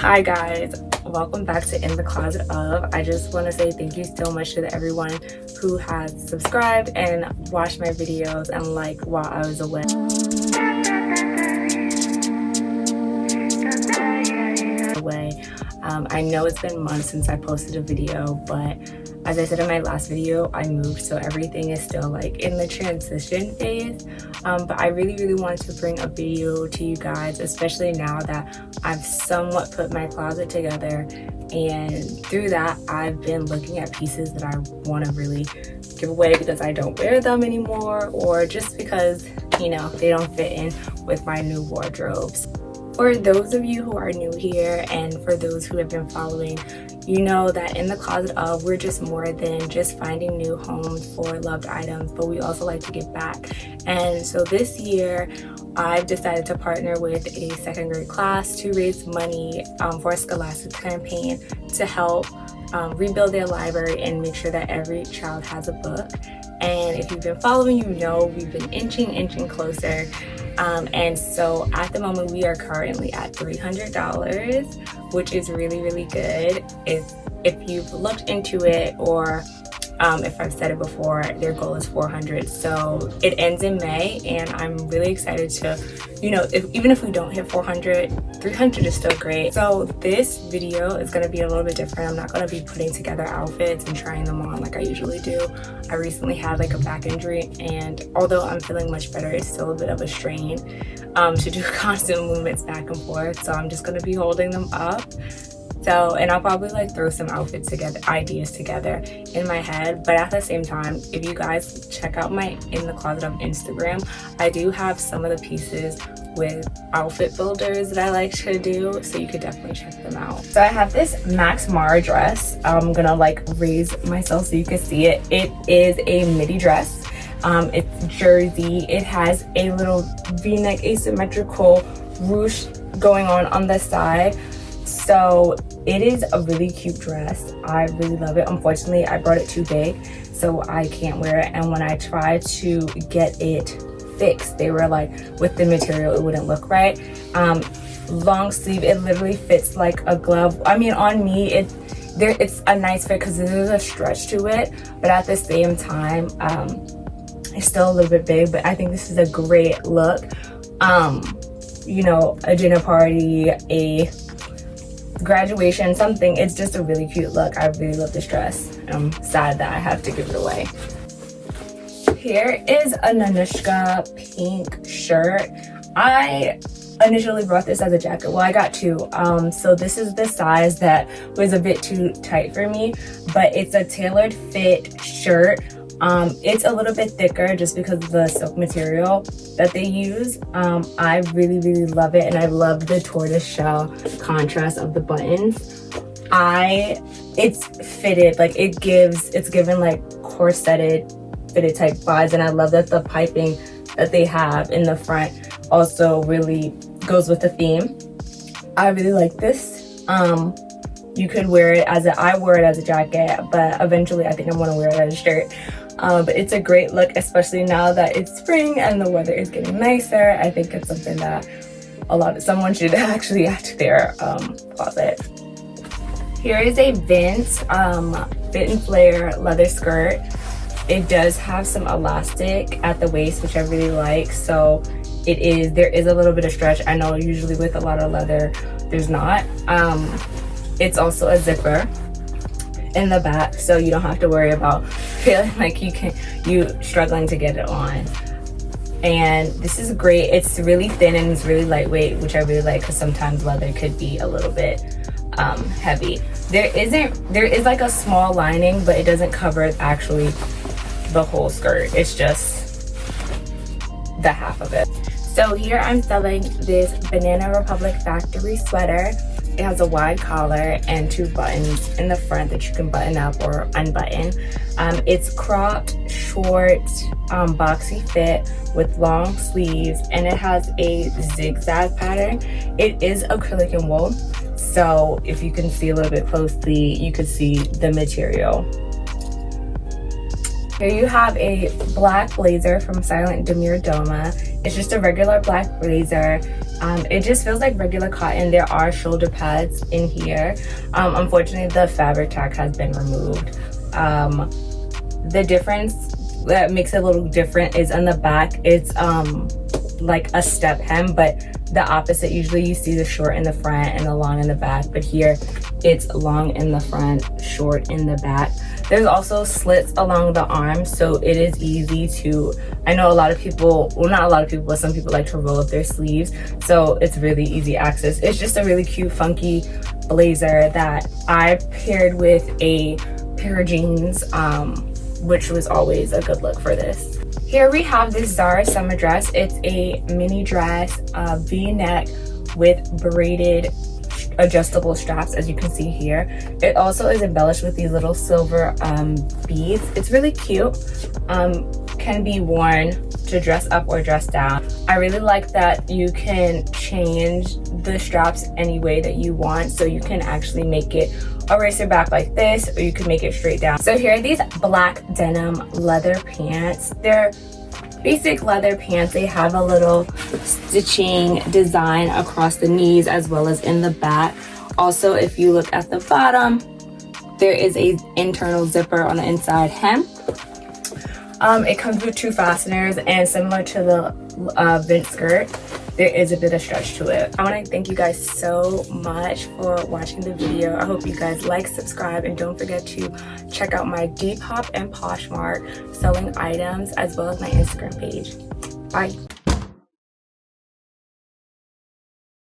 Hi guys, welcome back to In the Closet Of. I just want to say thank you so much to everyone who has subscribed and watched my videos and liked while I was away. I know it's been months since I posted a video, but as I said in my last video, I moved, so everything is still like in the transition phase. But I really wanted to bring a video to you guys, especially now that I've somewhat put my closet together. And through that, I've been looking at pieces that I want to really give away because I don't wear them anymore, or just because, you know, they don't fit in with my new wardrobes. For those of you who are new here and for those who have been following, you know that In the Closet Of, we're just more than just finding new homes for loved items, but we also like to give back. And so this year, I've decided to partner with a second grade class to raise money for a scholastic campaign to help rebuild their library and make sure that every child has a book. And if you've been following, you know we've been inching closer. And so at the moment we are currently at $300, which is really good. If you've looked into it, or if I've said it before, their goal is 400. So it ends in May, and I'm really excited to, you know, even if we don't hit 400, 300 is still great. So this video is going to be a little bit different. I'm not going to be putting together outfits and trying them on like I usually do. I recently had like a back injury, and although I'm feeling much better, it's still a bit of a strain to do constant movements back and forth. So I'm just going to be holding them up. So, and I'll probably like throw some outfits together, ideas together in my head. But at the same time, if you guys check out my In the Closet Of Instagram, I do have some of the pieces with outfit builders that I like to do, so you could definitely check them out. So I have this Max Mara dress. I'm gonna like raise myself so you can see it. It is a midi dress. It's jersey. It has a little V-neck asymmetrical ruche going on the side. So it is a really cute dress. I really love it. Unfortunately, I brought it too big, so I can't wear it. And when I tried to get it fixed, they were like, with the material, it wouldn't look right. Long sleeve, it literally fits like a glove. I mean, on me, it's a nice fit because there's a stretch to it, but at the same time, it's still a little bit big. But I think this is a great look. You know, a dinner party, a graduation, something. It's just a really cute look. I really love this dress. I'm sad that I have to give it away. Here is a Nanushka pink shirt. I initially brought this as a jacket. Well, I got two. So this is the size that was a bit too tight for me, but it's a tailored fit shirt. It's a little bit thicker just because of the silk material that they use. I really love it, and I love the tortoise shell contrast of the buttons. It's fitted, like it's given like corseted fitted type vibes, and I love that the piping that they have in the front also really goes with the theme. I really like this. You could wear it I wore it as a jacket, but eventually I think I want to wear it as a shirt. But it's a great look, especially now that it's spring and the weather is getting nicer. I think it's something that someone should actually add to their closet. Here is a Vince fit and flare leather skirt. It does have some elastic at the waist, which I really like. So there is a little bit of stretch. I know usually with a lot of leather, there's not. It's also a zipper in the back, so you don't have to worry about feeling like you struggling to get it on. And this is great. It's really thin and it's really lightweight, which I really like because sometimes leather could be a little bit heavy. There is like a small lining, but it doesn't cover actually the whole skirt. It's just the half of it. So here I'm selling this Banana Republic factory sweater. It has a wide collar and two buttons in the front that you can button up or unbutton. It's cropped, short, boxy fit with long sleeves, and it has a zigzag pattern. It is acrylic and wool, so if you can see a little bit closely, you can see the material. Here you have a black blazer from Silent Demure Doma. It's just a regular black blazer. It just feels like regular cotton. There are shoulder pads in here. Unfortunately, the fabric tag has been removed. The difference that makes it a little different is on the back. It's like a step hem, but the opposite. Usually you see the short in the front and the long in the back, but here it's long in the front, short in the back. There's also slits along the arm, so it is easy to, I know a lot of people, well, not a lot of people, but some people like to roll up their sleeves, so it's really easy access. It's just a really cute, funky blazer that I paired with a pair of jeans, which was always a good look for this. Here we have this Zara summer dress. It's a mini dress, V-neck with braided adjustable straps, as you can see here. It also is embellished with these little silver beads. It's really cute. Can be worn to dress up or dress down. I really like that you can change the straps any way that you want, so you can actually make it a racer back like this, or you can make it straight down. So here are these black denim leather pants. They're basic leather pants. They have a little stitching design across the knees as well as in the back. Also, if you look at the bottom, there is a internal zipper on the inside hem. It comes with 2 fasteners, and similar to the vent skirt, there is a bit of stretch to it. I want to thank you guys so much for watching the video. I hope you guys like, subscribe, and don't forget to check out my Depop and Poshmark selling items, as well as my Instagram page. Bye.